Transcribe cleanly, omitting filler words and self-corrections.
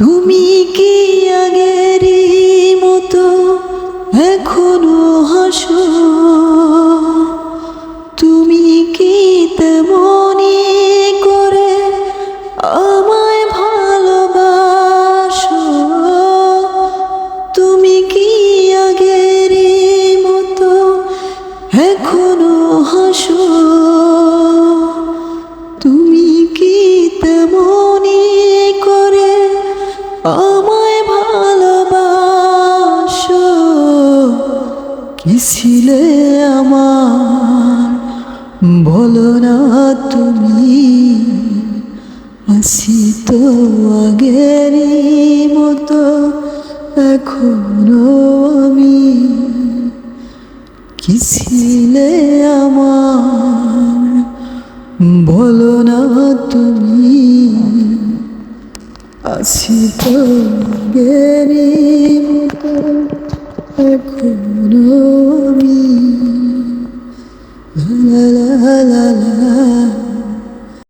তুমি কি আগেরই মতো এখনো হাসো? তুমি কি তেমনি করে আমায় ভালোবাসো? তুমি কি আগেরই মতো এখনো হাসো? তুমি কি তেমনি করে আমায় ভালোবাসো? কি ছিলে আমার বলো না তুমি, আসি তো আগেরই মতো এখনো আমি। কি ছিলে আমার বলো না তুমি, আসি তো আগেরই মতো এখনো আমি। লা লা লা লা।